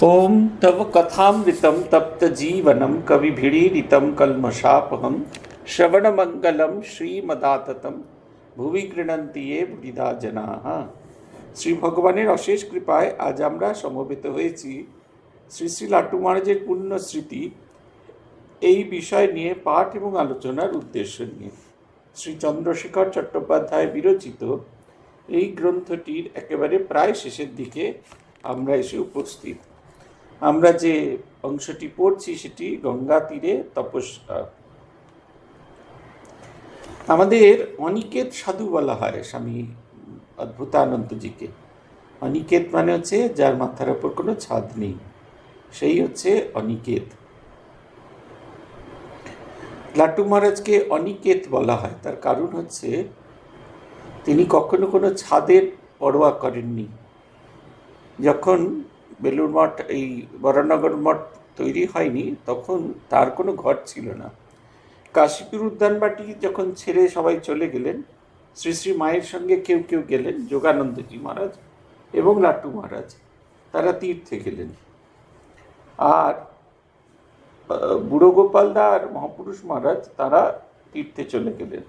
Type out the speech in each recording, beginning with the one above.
ओम तव कथामृतं तप्तजीवनं कविभिरीडितं कल्मषापहं श्रवणमङ्गलं श्रीमदाततं ভুবি গৃণন্তি এ বুড়িদা জনাঃ। শ্রী ভগবানের অশেষ কৃপায় আজ আমরা সমবেত হয়েছি শ্রী শ্রী লাট্টু মহারাজের পুণ্য স্মৃতি এই বিষয় নিয়ে পাঠ এবং আলোচনার উদ্দেশ্য নিয়ে। শ্রী চন্দ্রশেখর চট্টোপাধ্যায় বিরচিত এই গ্রন্থটির একেবারে প্রায় শেষের দিকে আমরা এসে উপস্থিত। আমরা যে অংশটি পড়ছি সেটি গঙ্গা তীরে তপস্যা। আমাদের অনিকেত সাধু বলা হয় স্বামী অদ্ভুতানন্দজিকে। অনিকেত মানে হচ্ছে যার মাথার ওপর কোনো ছাদ নেই, সেই হচ্ছে অনিকেত। লাট্টু মহারাজকে অনিকেত বলা হয়, তার কারণ হচ্ছে তিনি কখনো কোনো ছাদের পরোয়া করেননি। যখন বেলুড় মঠ এই বরানগর মঠ তৈরি হয়নি তখন তার কোনো ঘর ছিল না। কাশীপুর উদ্যানবাটি যখন ছেড়ে সবাই চলে গেলেন, শ্রী শ্রী মায়ের সঙ্গে কেউ কেউ গেলেন, যোগানন্দজি মহারাজ এবং লাট্টু মহারাজ, তারা তীর্থে গেলেন। আর বুড়ো গোপালদা আর মহাপুরুষ মহারাজ তারা তীর্থে চলে গেলেন।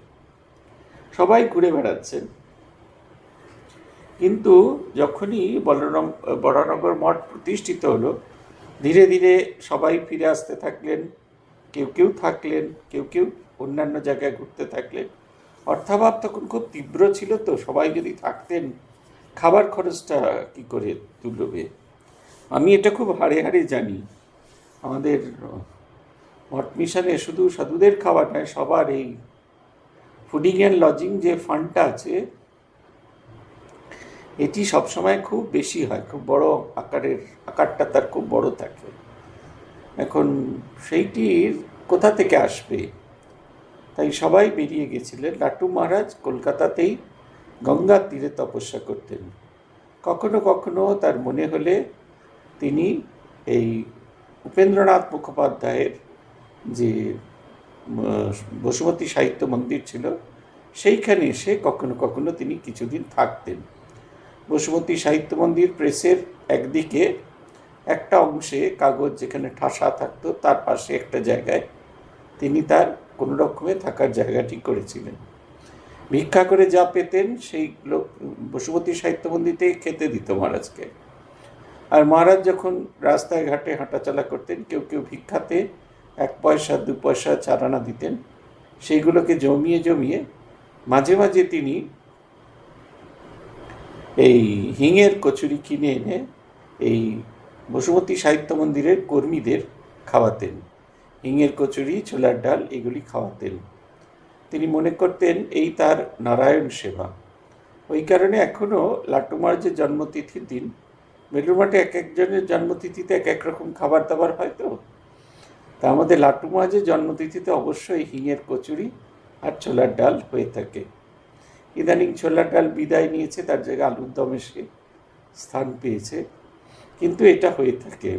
সবাই ঘুরে বেড়াচ্ছেন। কিন্তু যখনই বরানগর মঠ প্রতিষ্ঠিত হলো, ধীরে ধীরে সবাই ফিরে আসতে থাকলেন, কেউ কেউ থাকলেন, কেউ কেউ অন্যান্য জায়গায় ঘুরতে থাকলেন। অর্থাভাব তখন খুব তীব্র ছিল, তো সবাই যদি থাকতেন খাবার খরচটা কি করে তুলবে। আমি এটা খুব হাড়ে হাড়ে জানি। আমাদের মঠ মিশনে শুধু সাধুদের খাবার নয়, সবার এই ফুডিং অ্যান্ড লজিং যে ফান্ডটা আছে এটি সবসময় খুব বেশি হয়, খুব বড় আকারটা তার খুব বড় থাকে। এখন সেইটির কোথা থেকে আসবে, তাই সবাই বেরিয়ে গেছিলেন। লাট্টু মহারাজ কলকাতাতেই গঙ্গার তীরে তপস্যা করতেন। কখনো কখনো তার মনে হলে তিনি এই উপেন্দ্রনাথ মুখোপাধ্যায়ের যে বসুমতী সাহিত্য মন্দির ছিল সেইখানে এসে কখনো কখনো তিনি কিছুদিন থাকতেন। বসুমতী সাহিত্য মন্দির প্রেসের একদিকে একটা অংশে কাগজ যেখানে ঠাসা থাকতো, তার পাশে একটা জায়গায় তিনি তার কোনো রকমে থাকার জায়গাটি করেছিলেন। ভিক্ষা করে যা পেতেন সেইগুলো বসুমতী সাহিত্য মন্দিরে খেতে দিত মহারাজকে। আর মহারাজ যখন রাস্তায় ঘাটে হাঁটাচলা করতেন, কেউ কেউ ভিক্ষাতে 1 পয়সা 2 পয়সা 4 আনা দিতেন। সেইগুলোকে জমিয়ে জমিয়ে মাঝে মাঝে তিনি এই হিঙের কচুরি কিনে এনে এই বসুমতী সাহিত্য মন্দিরের কর্মীদের খাওয়াতেন। হিঙের কচুরি, ছোলার ডাল এগুলি খাওয়াতেন। তিনি মনে করতেন এই তার নারায়ণ সেবা। ওই কারণে এখনও লাট্টু মহারাজের জন্মতিথির দিন বেলুড় মঠে এক একজনের জন্মতিথিতে এক এক রকম খাবার দাবার হয়। তো তা আমাদের লাট্টু মহারাজের জন্মতিথিতে অবশ্যই হিঙের কচুরি আর ছোলার ডাল হয়ে থাকে। ইদানিং ছোলার ডাল বিদায় নিয়েছে, তার জায়গায় আলুর দম এসে স্থান পেয়েছে, কিন্তু এটা হয়ে থাকে।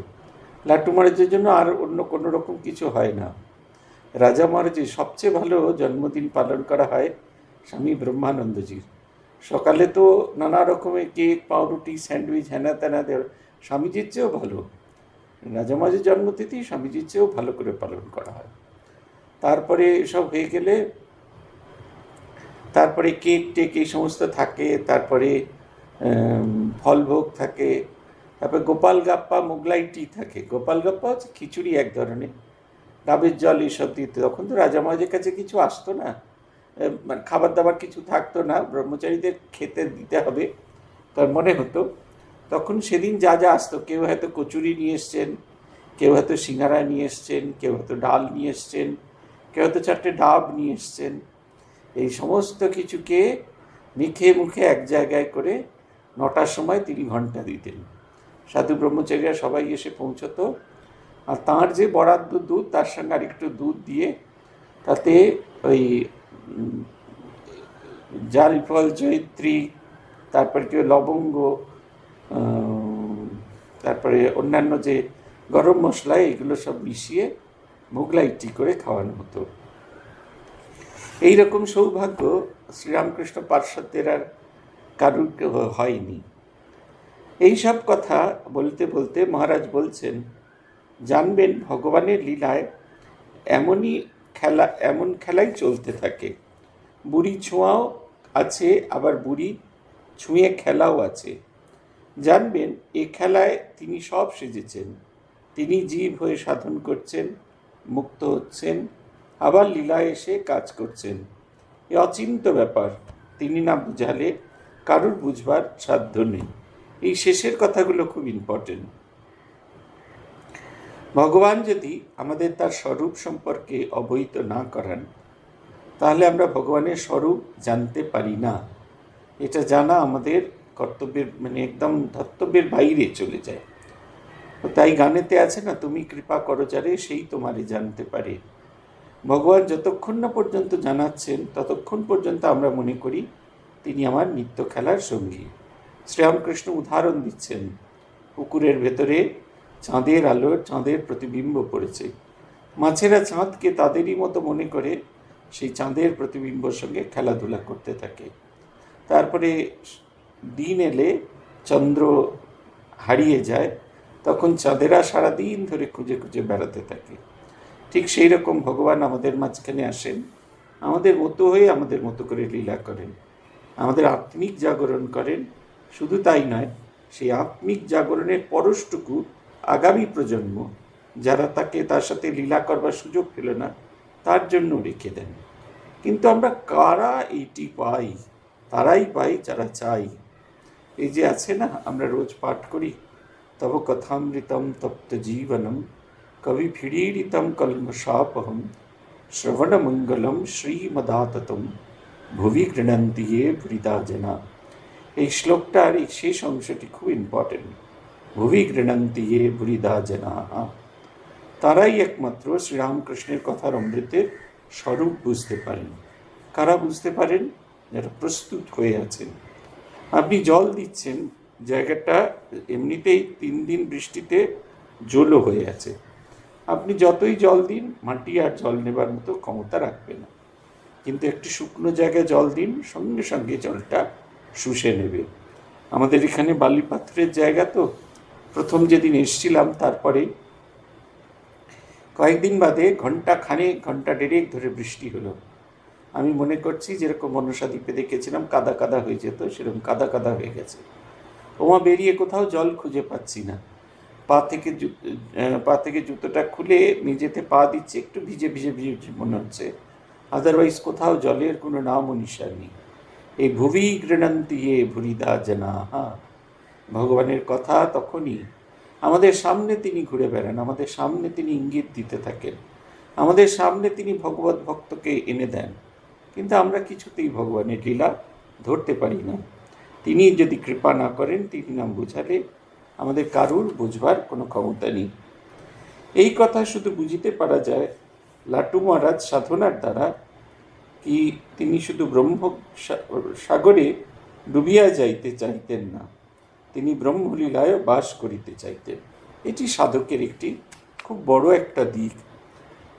লাট্টু মহারাজের জন্য আর অন্য কোনো রকম কিছু হয় না। রাজা মহারাজের সবচেয়ে ভালো জন্মদিন পালন করা হয় স্বামী ব্রহ্মানন্দজির। সকালে তো নানা রকমের কেক, পাউরুটি, স্যান্ডউইচ, হ্যানা ত্যানা দেওয়ার, স্বামীজির চেয়েও ভালো। রাজা মহারাজের জন্মতিথি স্বামীজির চেয়েও ভালো করে পালন করা হয়। তারপরে এসব হয়ে গেলে তারপরে কেক টেক এই সমস্ত থাকে, তারপরে ফলভোগ থাকে, তারপরে গোপাল গাপ্পা, মোগলাই টি থাকে। গোপাল গাপ্পা হচ্ছে খিচুড়ি এক ধরনের, ডাবের জল এইসব দিতে। তখন তো রাজা মহারাজের কাছে কিছু আসতো না, মানে খাবার দাবার কিছু থাকতো না, ব্রহ্মচারীদের খেতে দিতে হবে তার মনে হতো। তখন সেদিন যা যা আসতো, কেউ হয়তো কচুরি নিয়ে এসছেন, কেউ হয়তো সিঙ্গারা নিয়ে এসছেন, কেউ হয়তো ডাল নিয়ে এসছেন, কেউ হয়তো 4টে ডাব নিয়ে এসছেন। এই সমস্ত কিছুকে মুখে মুখে এক জায়গায় করে 9টার সময় তিনি ঘণ্টা দিতেন। সাধু ব্রহ্মচারীরা সবাই এসে পৌঁছতো, আর তাঁর যে বরাদ্দ দুধ তার সঙ্গে আর একটু দুধ দিয়ে তাতে ওই জালফল, জয়িত্রী, তারপরে কেউ লবঙ্গ, তারপরে অন্যান্য যে গরম মশলা এগুলো সব মিশিয়ে মোগলাই টি করে খাওয়ানো হতো। এইরকম সৌভাগ্য শ্রীরামকৃষ্ণ পার্শ্বদের আর কারুর হয়নি। এই সব কথা বলতে বলতে মহারাজ বলছেন, জানবেন ভগবানের লীলায় এমন খেলাই চলতে থাকে। বুড়ি ছোঁয়াও আছে, আবার বুড়ি ছুঁয়ে খেলাও আছে। জানবেন এ খেলায় তিনি সব সেজেছেন। তিনি জীব হয়ে সাধন করছেন, মুক্ত হচ্ছেন, আবার লীলায় এসে কাজ করছেন। এ অচিন্ত ব্যাপার, তিনি না বুঝালে কারুর বুঝবার সাধ্য নেই। এই শেষের কথাগুলো খুব ইম্পর্টেন্ট। ভগবান যদি আমাদের তার স্বরূপ সম্পর্কে অবহিত না করান, তাহলে আমরা ভগবানের স্বরূপ জানতে পারি না। এটা জানা আমাদের কর্তব্যের একদম ধর্তব্যের বাইরে চলে যায়। তাই গানেতে আছে না, তুমি কৃপা করো যারে সেই তোমারে জানতে পারে। ভগবান যতক্ষণ না পর্যন্ত জানাচ্ছেন ততক্ষণ পর্যন্ত আমরা মনে করি তিনি আমার নিত্য খেলার সঙ্গী। শ্রীরামকৃষ্ণ উদাহরণ দিচ্ছেন, পুকুরের ভেতরে চাঁদের আলোর চাঁদের প্রতিবিম্ব পড়েছে। মাছেরা চাঁদকে তাদেরই মতো মনে করে সেই চাঁদের প্রতিবিম্বর সঙ্গে খেলাধুলা করতে থাকে। তারপরে দিন এলে চন্দ্র হারিয়ে যায়, তখন চাঁদেরা সারাদিন ধরে খুঁজে খুঁজে বেড়াতে থাকে। ঠিক সেই রকম ভগবান আমাদের মাঝখানে আসেন, আমাদের মতো হয়ে আমাদের মতো করে লীলা করেন, আমাদের আত্মিক জাগরণ করেন। শুধু তাই নয়, সেই আত্মিক জাগরণের পরশটুকু আগামী প্রজন্ম, যারা তার সাথে লীলা করবার সুযোগ পেল না, তার জন্য রেখে দেন। কিন্তু আমরা কারা এইটি পাই? তারাই পাই যারা চাই। এই যে আছে না, আমরা রোজ পাঠ করি, তব কথামৃতম তপ্ত জীবনম কবি ফিড়ীড়িতম কলমশাপহম শ্রবণমঙ্গলম শ্রীমদাততম ভুবি গৃণন্তি য়ে ভৃতা জনা। এই শ্লোকটার এই শেষ অংশটি খুব ইম্পর্টেন্ট। ভুবি গৃণন্তি য়ে ভৃতা জনা, তারাই একমাত্র শ্রীরামকৃষ্ণের কথার অমৃতের স্বরূপ বুঝতে পারেন। কারা বুঝতে পারেন? যারা প্রস্তুত হয়ে আছেন। আপনি জল দিচ্ছেন, জায়গাটা এমনিতেই 3 দিন বৃষ্টিতে জলো হয়ে আছে। আপনি যতই জল দিন, মাটি আর জল নেবার মতো ক্ষমতা রাখবে না। কিন্তু একটি শুকনো জায়গায় জল দিন, সঙ্গে সঙ্গে জলটা শুষে নেবে। আমাদের এখানে বালি পাথরের জায়গা তো, প্রথম যেদিন এসেছিলাম তারপরে কয়েকদিন বাদে ঘন্টা দেড়েক ধরে বৃষ্টি হলো। আমি মনে করছি যেরকম মনসা দ্বীপে দেখেছিলাম কাদা কাদা হয়ে যেত, সেরকম কাদা কাদা হয়ে গেছে। ওমা বেরিয়ে কোথাও জল খুঁজে পাচ্ছি না। পা থেকে জুতোটা খুলে মেঝেতে পা দিচ্ছে, একটু ভিজে ভিজে ভিজে মনে হচ্ছে, আদারওয়াইজ কোথাও জলের কোনো নাম ও নিশান নেই। এই ভুবি গৃণন্তি য়ে ভৃতা জনা, ভগবানের কথা তখনই আমাদের সামনে তিনি ঘুরে বেড়ান, আমাদের সামনে তিনি ইঙ্গিত দিতে থাকেন, আমাদের সামনে তিনি ভগবত ভক্তকে এনে দেন। কিন্তু আমরা কিছুতেই ভগবানের লীলা ধরতে পারি না। তিনি যদি কৃপা না করেন, তিনি নাম বুঝালে আমাদের কারুর বুঝবার কোনো ক্ষমতা নেই। এই কথা শুধু বুঝিতে পারা যায় লাটু মহারাজ সাধনার দ্বারা। কি তিনি শুধু ব্রহ্ম সাগরে ডুবিয়া যাইতে চাইতেন না, তিনি ব্রহ্মলীলায় বাস করিতে চাইতেন। এটি সাধকের একটি খুব বড় একটা দিক।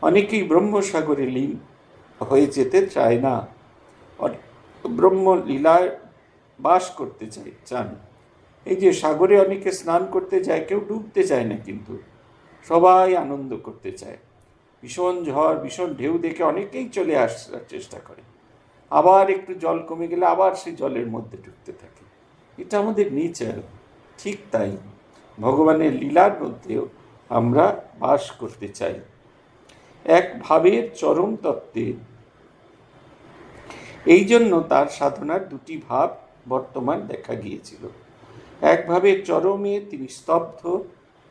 অনেকেই ব্রহ্মসাগরে লীন হয়ে যেতে চায় না, ব্রহ্মলীলায় বাস করতে চান। এই যে সাগরে অনেকে স্নান করতে যায়, কেউ ডুবতে চায় না, কিন্তু সবাই আনন্দ করতে চায়। ভীষণ ঝড়, ভীষণ ঢেউ দেখে অনেকেই চলে আসার চেষ্টা করে, আবার একটু জল কমে গেলে আবার সেই জলের মধ্যে ঢুকতে থাকে। এটা আমাদের নেচার। ঠিক তাই ভগবানের লীলার মধ্যেও আমরা বাস করতে চাই। এক ভাবের চরম তত্ত্বে এই জন্য তার সাধনার 2টি ভাব বর্তমান দেখা গিয়েছিল। এক ভাবের চরমে তিনি স্তব্ধ,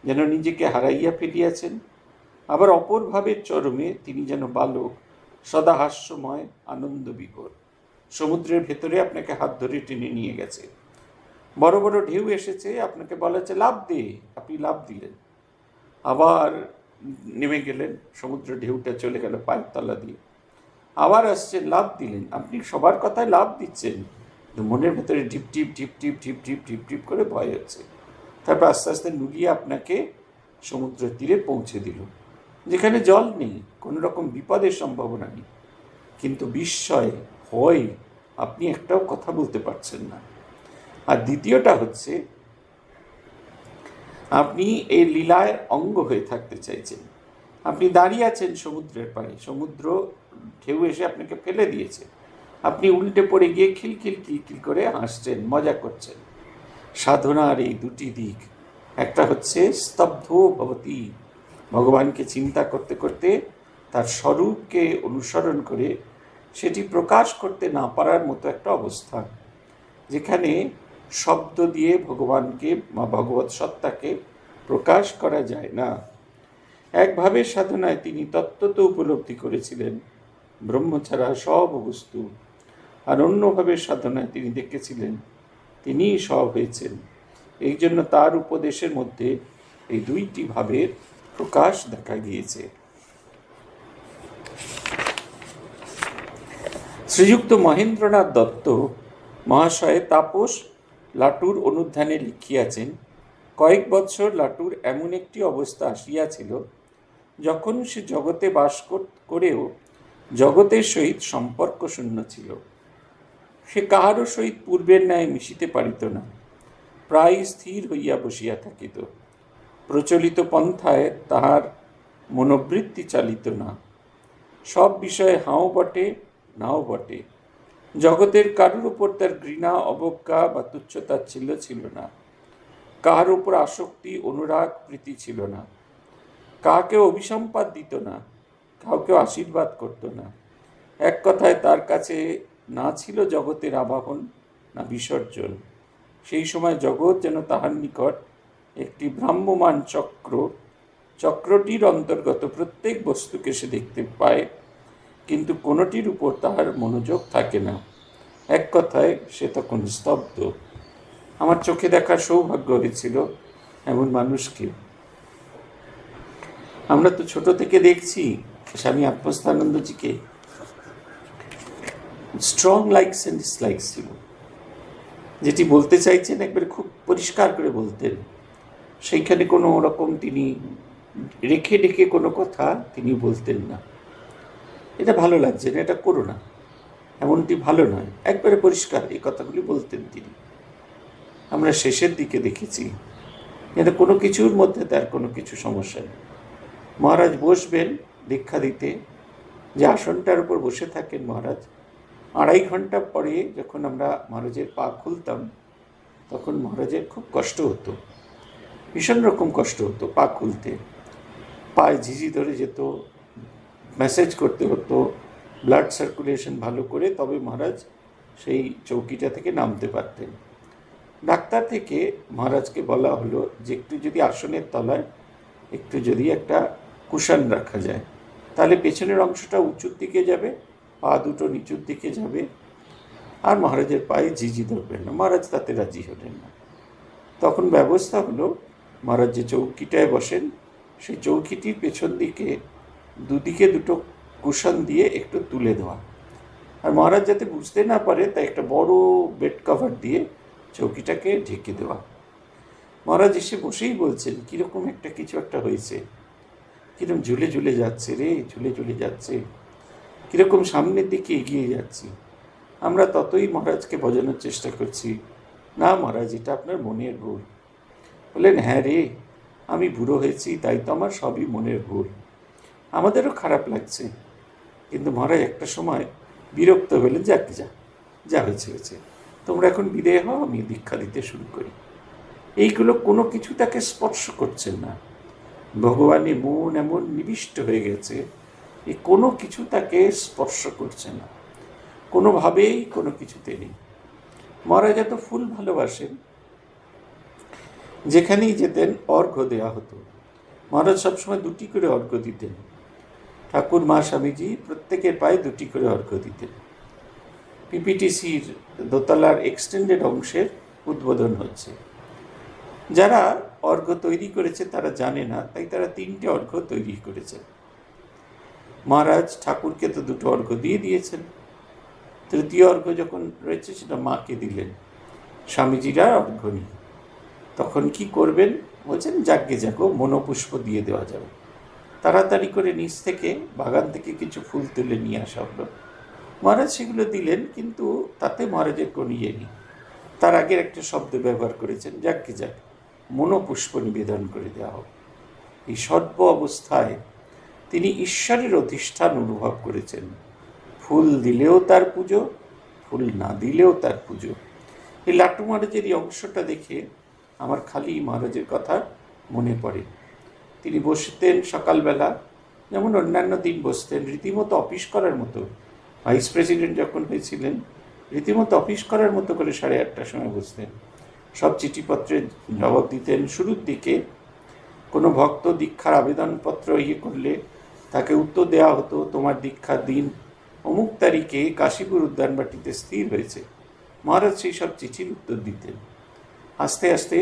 যেন নিজেকে হারাইয়া ফেলিয়াছেন। আবার অপর ভাবের চরমে তিনি যেন বালক, সদা হাস্যময়, আনন্দ বিভোর। সমুদ্রের ভেতরে আপনাকে হাত ধরে টেনে নিয়ে গেছে, বড় বড় ঢেউ এসেছে, আপনাকে বলা হচ্ছে লাফ দে, আপনি লাফ দিলেন, আবার নেমে গেলেন, সমুদ্র ঢেউটা চলে গেল পায়ের তলা দিয়ে। আবার আসছেন, লাফ দিলেন, আপনি সবার কথায় লাফ দিচ্ছেন, কিন্তু মনের ভেতরে ঢিপ ঢিপ ঢিপ ঢিপ ঢিপ ঢিপ ঢিপ ঢিপ করে ভয় হচ্ছে। তারপর আস্তে আস্তে নুলিয়ে আপনাকে সমুদ্র তীরে পৌঁছে দিল, যেখানে জল নেই, কোনো রকম বিপদের সম্ভাবনা নেই, কিন্তু বিস্ময়, ভয়, আপনি একটাও কথা বলতে পারছেন না। আর দ্বিতীয়টা হচ্ছে আপনি এই লীলায় অঙ্গ হয়ে থাকতে চাইছেন। আপনি দাঁড়িয়ে আছেন সমুদ্রের পাড়ে, সমুদ্র ঢেউ এসে আপনাকে ফেলে দিয়েছে, আপনি উল্টে পড়ে গিয়ে খিলখিল খিলখিল করে হাসছেন, মজা করছেন। সাধনার এই দুটি দিক, একটা হচ্ছে স্তব্ধ ভবতি, ভগবানকে চিন্তা করতে করতে তার স্বরূপকে অনুসরণ করে সেটি প্রকাশ করতে না পারার মতো একটা অবস্থা, যেখানে শব্দ দিয়ে ভগবানকে বা ভগবৎ সত্তাকে প্রকাশ করা যায় না। একভাবে সাধনায় তিনি তত্ত্বত উপলব্ধি করেছিলেন ব্রহ্ম ছাড়া সব বস্তু, আর অন্যভাবে সাধনায় তিনি দেখেছিলেন তিনিই সব হয়েছেন। এই জন্য তার উপদেশের মধ্যে এই দুইটি ভাবের প্রকাশ দেখা গিয়েছে। শ্রীযুক্ত মহেন্দ্রনাথ দত্ত মহাশয় তাপস লাটুর অনুধ্যানে লিখিয়াছেন, কয়েক বৎসর লাটুর এমন একটি অবস্থা আসিয়াছিল যখন সে জগতে বাস করেও জগতের সহিত সম্পর্ক শূন্য ছিল। সে কাহারও সহিত পূর্বের ন্যায় মিশিতে পারিত না, প্রায় স্থির হইয়া বসিয়া থাকিত। প্রচলিত পন্থায় তাহার মনোবৃত্তি চালিত না। সব বিষয়ে হাও বটে, নাও বটে। জগতের কারুর উপর তার ঘৃণা, অবজ্ঞা বা তুচ্ছতাচ্ছিল্য ছিল না। কাহার উপর আসক্তি, অনুরাগ, প্রীতি ছিল না। কাহাকে অভিসম্পাদ দিত না, কাউকে আশীর্বাদ করত না। এক কথায় তার কাছে না ছিল জগতের আবাহন, না বিসর্জন। সেই সময় জগৎ যেন তাহার নিকট একটি ভ্রাম্যমান চক্র। চক্রটির অন্তর্গত প্রত্যেক বস্তুকে সে দেখতে পায়, কিন্তু কোনোটির উপর তাহার মনোযোগ থাকে না। এক কথায় সে তখন স্তব্ধ। আমার চোখে দেখার সৌভাগ্য হয়েছিল এমন মানুষকে। আমরা তো ছোট থেকে দেখছি স্বামী আত্মস্থানন্দজিকে, স্ট্রং লাইকস অ্যান্ড ডিসলাইকস ছিল। যেটি বলতে চাইছেন একবারে খুব পরিষ্কার করে বলতেন। সেইখানে কোনো রকম তিনি রেখে রেখে কোনো কথা তিনি বলতেন না। এটা ভালো লাগছে না, এটা করো না, এমনটি ভালো নয়, একবারে পরিষ্কার এই কথাগুলি বলতেন তিনি। আমরা শেষের দিকে দেখেছি যেন কোনো কিছুর মধ্যে তার কোনো কিছু সমস্যা নেই। মহারাজ বসবেন দীক্ষা দিতে, যে আসনটার উপর বসে থাকেন মহারাজ, 2.5 ঘন্টা পরে যখন আমরা মহারাজের পা খুলতাম তখন মহারাজের খুব কষ্ট হতো, ভীষণ রকম কষ্ট হতো পা খুলতে। পায়ে ঝিঝি ধরে যেত, ম্যাসেজ করতে হতো, ব্লাড সার্কুলেশন ভালো করে তবে মহারাজ সেই চৌকিটা থেকে নামতে পারতেন। ডাক্তার থেকে মহারাজকে বলা হলো যে একটু যদি আসনের তলায় একটু যদি একটা কুশন রাখা যায়, তাহলে পেছনের অংশটা উঁচুর দিকে যাবে, পা দুটো নিচুর দিকে যাবে, আর মহারাজের পায়ে ঝিঝি ধরবেন না। মহারাজ তাতে রাজি হলেন না। তখন ব্যবস্থা হলো মহারাজ যে চৌকিটায় বসেন সেই চৌকিটির পেছন দিকে দুদিকে দুটো কুশন দিয়ে একটু তুলে দেওয়া, আর মহারাজ যাতে বুঝতে না পারে তাই একটা বড় বেড কভার দিয়ে চৌকিটাকে ঢেকে দেওয়া। মহারাজ এসে বসেই বলছেন কীরকম একটা কিছু একটা হয়েছে, কীরকম ঝুলে ঝুলে যাচ্ছে রে, ঝুলে ঝুলে যাচ্ছে, কীরকম সামনের দিকে এগিয়ে যাচ্ছি। আমরা ততই মহারাজকে বোঝানোর চেষ্টা করছি, না মহারাজ এটা আপনার মনের ভুল। বললেন হ্যাঁ রে, আমি বুড়ো হয়েছি তাই তো আমার সবই মনের ভুল। আমাদেরও খারাপ লাগছে, কিন্তু মহারাজ একটা সময় বিরক্ত হলেন, যাক যা হয়েছে হয়েছে, তোমরা এখন বিদায় হও, আমি দীক্ষা দিতে শুরু করি। এইগুলো কোনো কিছু তাকে স্পর্শ করছেন না। ভগবানের মন এমন নিবিষ্ট হয়ে গেছে, এই কোনো কিছু তাকে স্পর্শ করছে না, কোনোভাবেই কোনো কিছুতে নেই। মহারাজ এত ফুল ভালোবাসেন, যেখানেই যেতেন অর্ঘ্য দেওয়া হতো। মহারাজ সবসময় 2টি করে অর্ঘ্য দিতেন। ঠাকুর, মা, স্বামীজি প্রত্যেকের পায়ে 2টি করে অর্ঘ্য দিতেন। পিপিটিসির দোতলার এক্সটেন্ডেড অংশের উদ্বোধন হচ্ছে। যারা অর্ঘ্য তৈরি করেছে তারা জানে না, তাই তারা 3টে অর্ঘ্য তৈরি করেছে। মহারাজ ঠাকুরকে তো 2টো অর্ঘ্য দিয়ে দিয়েছেন, 3য় অর্ঘ্য যখন রয়েছে সেটা মাকে দিলেন। স্বামীজিরা অর্ঘ্য নেই, তখন কি করবেন? বলছেন যাগ্যে যাগো মনোপুষ্প দিয়ে দেওয়া যাবে। তাড়াতাড়ি করে নিচ থেকে বাগান থেকে কিছু ফুল তুলে নিয়ে আসা হলো। মহারাজ সেগুলো দিলেন, কিন্তু তাতে মহারাজের কোনো ইয়ে নেই। তার আগের একটা শব্দ ব্যবহার করেছেন, যাগ্যে যাক, মনোপুষ্প নিবেদন করে দেওয়া হোক। এই সর্ব অবস্থায় তিনি ঈশ্বরের অধিষ্ঠান অনুভব করেছেন। ফুল দিলেও তার পুজো, ফুল না দিলেও তার পুজো। এই লাট্টু মহারাজের এই অংশটা দেখে আমার খালি মহারাজের কথা মনে পড়ে। তিনি বসতেন সকালবেলা, যেমন অন্যান্য দিন বসতেন, রীতিমতো অফিস করার মতো। ভাইস প্রেসিডেন্ট যখন হয়েছিলেন, রীতিমতো অফিস করার মতো করে 8:30টার সময় বসতেন। সব চিঠিপত্রের জবাব দিতেন। শুরুর দিকে কোনো ভক্ত দীক্ষার আবেদনপত্র করলে তাকে উত্তর দেওয়া হতো, তোমার দীক্ষার দিন অমুক তারিখে কাশীপুর উদ্যানবাটিতে স্থির হয়েছে। মহারাজ সেই সব চিঠির উত্তর দিতেন আস্তে আস্তে,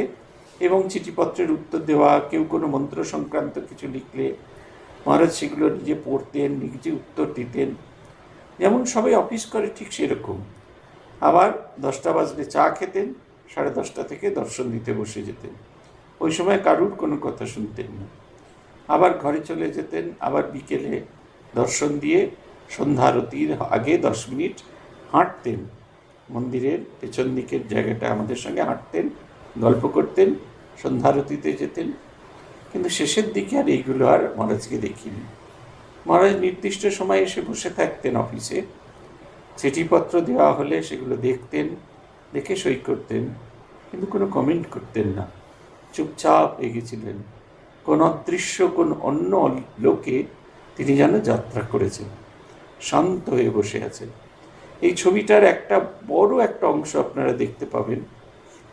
এবং চিঠিপত্রের উত্তর দেওয়া, কেউ কোনো মন্ত্র সংক্রান্ত কিছু লিখলে মহারাজ সেগুলো নিজে পড়তেন, নিজে উত্তর দিতেন। যেমন সবাই অফিস করে ঠিক সেরকম। আবার 10টা বাজলে চা খেতেন, 10:30 থেকে দর্শন দিতে বসে যেতেন। ওই সময় কারুর কোনো কথা শুনতেন না। আবার ঘরে চলে যেতেন। আবার বিকেলে দর্শন দিয়ে সন্ধ্যা আরতির আগে 10 মিনিট হাঁটতেন, মন্দিরের পেছন দিকের জায়গাটা আমাদের সঙ্গে হাঁটতেন, গল্প করতেন, সন্ধ্যা আরতিতে যেতেন। কিন্তু শেষের দিকে আর এইগুলো আর মহারাজকে দেখিনি। মহারাজ নির্দিষ্ট সময়ে এসে বসে থাকতেন অফিসে। চিঠিপত্র দেওয়া হলে সেগুলো দেখতেন, দেখে সই করতেন, কিন্তু কোনো কমেন্ট করতেন না। চুপচাপ হয়ে গেছিলেন। কোন অদৃশ্য কোন অন্য লোকে তিনি যেন যাত্রা করেছেন, শান্ত হয়ে বসে আছেন। এই ছবিটার একটা বড় একটা অংশ আপনারা দেখতে পাবেন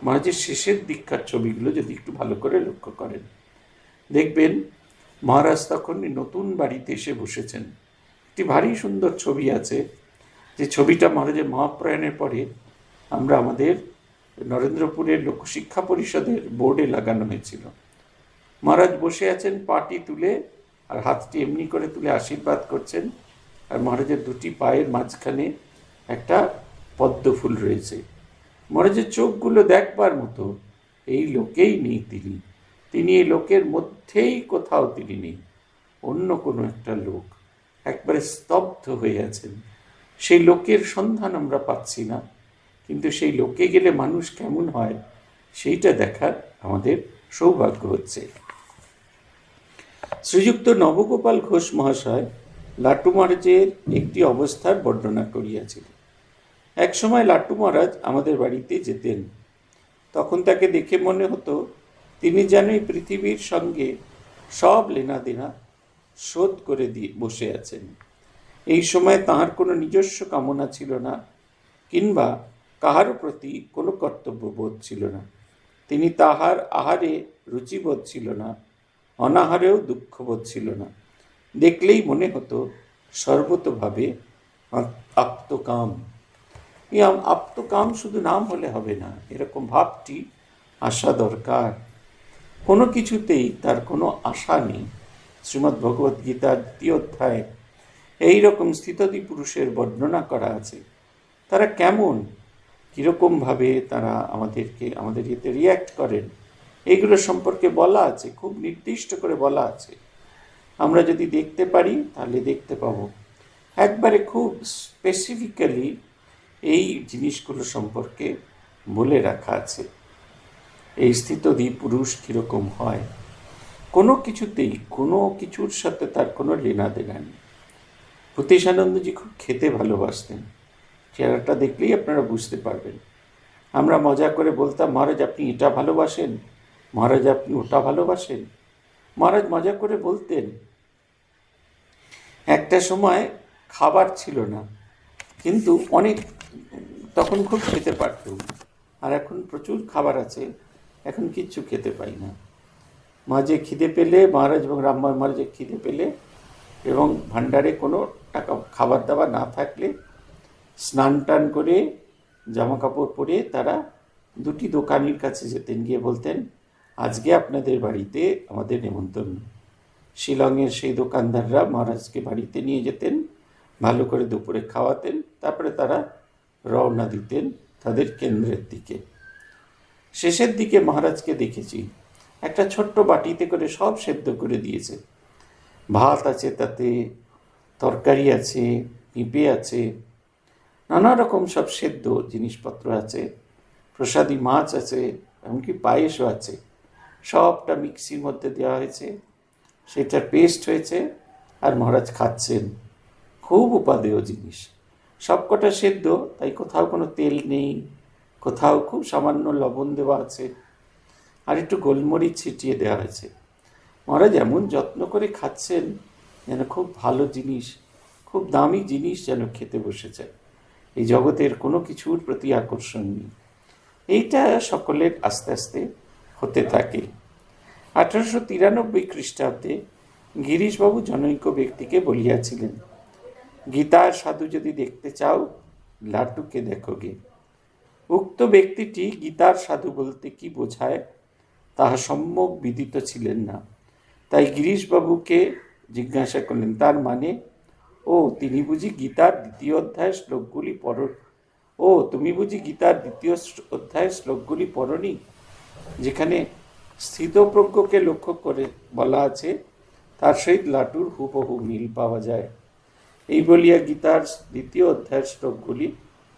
মহারাজের শেষের দীক্ষার ছবিগুলো, যদি একটু ভালো করে লক্ষ্য করেন দেখবেন মহারাজ তখন নতুন বাড়িতে এসে বসেছেন। একটি ভারী সুন্দর ছবি আছে, যে ছবিটা মহারাজের মহাপ্রয়াণের পরে আমরা আমাদের নরেন্দ্রপুরের লোকশিক্ষা পরিষদের বোর্ডে লাগানো হয়েছিল। মহারাজ বসে আছেন পাটি তুলে, আর হাতটি এমনি করে তুলে আশীর্বাদ করছেন, আর মহারাজের দুটি পায়ের মাঝখানে একটা পদ্ম ফুল রয়েছে। মহারাজের চোখগুলো দেখবার মতো। এই লোকেই নেই তিনি, তিনি এই লোকের মধ্যেই কোথাও তিনি নেই, অন্য কোনো একটা লোক। একবারে স্তব্ধ হয়ে আছেন। সেই লোকের সন্ধান আমরা পাচ্ছি না, কিন্তু সেই লোকে গেলে মানুষ কেমন হয় সেইটা দেখার আমাদের সৌভাগ্য হচ্ছে। শ্রীযুক্ত নবগোপাল ঘোষ মহাশয় লাট্টু মহারাজের একটি অবস্থার বর্ণনা করিয়াছিলেন। এক সময় লাট্টু মহারাজ আমাদের বাড়িতে যেতেন। তখন তাকে দেখে মনে হতো তিনি যেন এই পৃথিবীর সঙ্গে সব লেনাদেনা শোধ করে দিয়ে বসে আছেন। এই সময় তাঁর কোনো নিজস্ব কামনা ছিল না, কিংবা কাহারও প্রতি কোনো কর্তব্যবোধ ছিল না। তিনি তাহার আহারে রুচিবোধ ছিল না, অনাহারেও দুঃখবোধ ছিল না। দেখলেই মনে হতো সর্বতোভাবে আপ্তকাম। এই আপ্তকাম শুধু নাম হলে হবে না, এরকম ভাবটি আসা দরকার। কোনো কিছুতেই তার কোনো আশা নেই। শ্রীমদ্ ভগবদ্ গীতার 2য় অধ্যায়ে এইরকম স্থিতধী পুরুষের বর্ণনা করা আছে। তারা কেমন, কীরকমভাবে তারা আমাদের এতে রিয়্যাক্ট করেন, এইগুলো সম্পর্কে বলা আছে, খুব নির্দিষ্ট করে বলা আছে। আমরা যদি দেখতে পারি তাহলে দেখতে পাবো একবারে খুব স্পেসিফিক্যালি এই জিনিসগুলো সম্পর্কে বলে রাখা আছে। এই স্থিতধী পুরুষ কীরকম হয়, কোনো কিছুতেই কোনো কিছুর সাথে তার কোনো লেনা দেনা নেই। ভূতেশানন্দজি খুব খেতে ভালোবাসতেন, চেহারাটা দেখলেই আপনারা বুঝতে পারবেন। আমরা মজা করে বলতাম, মহারাজ আপনি এটা ভালোবাসেন, মহারাজ আপনি ওটা ভালোবাসেন। মহারাজ মজা করে বলতেন। একটা সময় খাবার ছিল না, কিন্তু অনেক, তখন খুব খেতে পারতাম। আর এখন প্রচুর খাবার আছে, এখন কিচ্ছু খেতে পাই না। মাঝে খিদে পেলে মহারাজ এবং রামময় মহারাজের খিদে পেলে, এবং ভাণ্ডারে কোনো টাকা খাবার দাবার না থাকলে স্নান টান করে জামা কাপড় পরে তারা দুটি দোকানির কাছে যেতেন, গিয়ে বলতেন আজকে আপনাদের বাড়িতে আমাদের নেমন্তন্ন। শিলংয়ের সেই দোকানদাররা মহারাজকে বাড়িতে নিয়ে যেতেন, ভালো করে দুপুরে খাওয়াতেন, তারপরে তারা রওনা দিতেন তাদের কেন্দ্রের দিকে। শেষের দিকে মহারাজকে দেখেছি একটা ছোট্ট বাটিতে করে সব সেদ্ধ করে দিয়েছে। ভাত আছে, তাতে তরকারি আছে, পেঁপে আছে, নানা রকম সব সেদ্ধ জিনিসপত্র আছে, প্রসাদী মাছ আছে, এমনকি পায়েসও আছে। সবটা মিক্সির মধ্যে দেওয়া হয়েছে, সেটার পেস্ট হয়েছে, আর মহারাজ খাচ্ছেন। খুব উপাদেয় জিনিস, সবকটা সেদ্ধ, তাই কোথাও কোনো তেল নেই, কোথাও খুব সামান্য লবণ দেওয়া আছে, আর একটু গোলমরিচ ছিটিয়ে দেওয়া হয়েছে। মহারাজ এমন যত্ন করে খাচ্ছেন যেন খুব ভালো জিনিস, খুব দামি জিনিস যেন খেতে বসেছেন। এই জগতের কোনো কিছুর প্রতি আকর্ষণ নেই। এইটা সকলের আস্তে আস্তে হতে থাকে। 1893 খ্রিস্টাব্দে গিরিশবাবু জনৈক ব্যক্তিকে বলিয়াছিলেন, গীতার সাধু যদি দেখতে চাও, লাটুকে দেখোগে। উক্ত ব্যক্তিটি গীতার সাধু বলতে কি বোঝায় তাহা সম্যক বিদিত ছিলেন না। তাই গিরিশবাবুকে জিজ্ঞাসা করলেন, তার মানে? তুমি বুঝি গীতার দ্বিতীয় অধ্যায়ের শ্লোকগুলি পড়নি, যেখানে স্থিতপ্রজ্ঞকে লক্ষ্য করে বলা আছে, তার সহিত লাটুর হুবহু মিল পাওয়া যায়। এই বলিয়া গীতার দ্বিতীয় অধ্যায়ের শ্লোকগুলি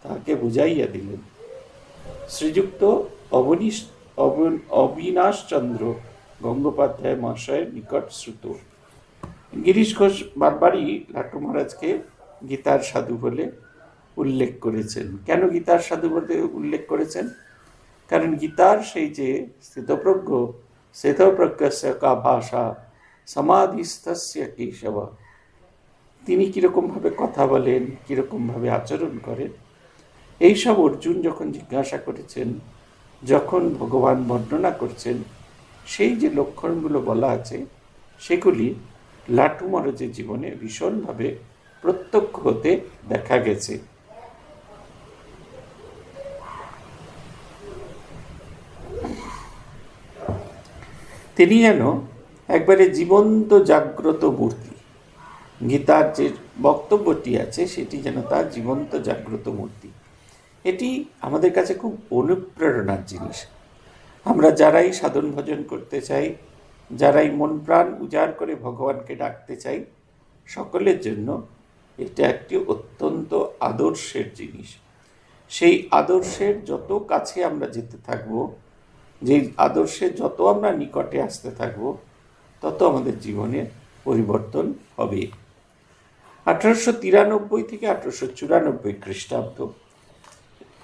তাহাকে বুঝাইয়া দিলেন। শ্রীযুক্ত অবিনাশচন্দ্র গঙ্গোপাধ্যায় মহাশয়ের নিকট শ্রুত। গিরিশ ঘোষ বারবারই লাটু মহারাজকে গীতার সাধু বলে উল্লেখ করেছেন। কেন গীতার সাধু বলে উল্লেখ করেছেন? কারণ গীতার সেই যে স্থিতপ্রজ্ঞস্য কা ভাষা সমাধিস্থস্য কেশব, তিনি কীরকমভাবে কথা বলেন, কীরকমভাবে আচরণ করেন, এইসব অর্জুন যখন জিজ্ঞাসা করেছেন, যখন ভগবান বর্ণনা করছেন, সেই যে লক্ষণগুলো বলা আছে, সেগুলি লাটু মহারাজের জীবনে ভীষণভাবে প্রত্যক্ষ হতে দেখা গেছে। তিনি যেন একবারে জীবন্ত জাগ্রত মূর্তি। গীতার যে বক্তব্যটি আছে সেটি যেন তার জীবন্ত জাগ্রত মূর্তি। এটি আমাদের কাছে খুব অনুপ্রেরণার জিনিস। আমরা যারাই সাধন ভজন করতে চাই, যারাই মন প্রাণ উজাড় করে ভগবানকে ডাকতে চাই, সকলের জন্য এটা একটি অত্যন্ত আদর্শের জিনিস। সেই আদর্শের যত কাছে আমরা যেতে থাকব, যে আদর্শের যত আমরা নিকটে আসতে থাকব, তত আমাদের জীবনের পরিবর্তন হবে। 1893 থেকে 1894 খ্রিস্টাব্দ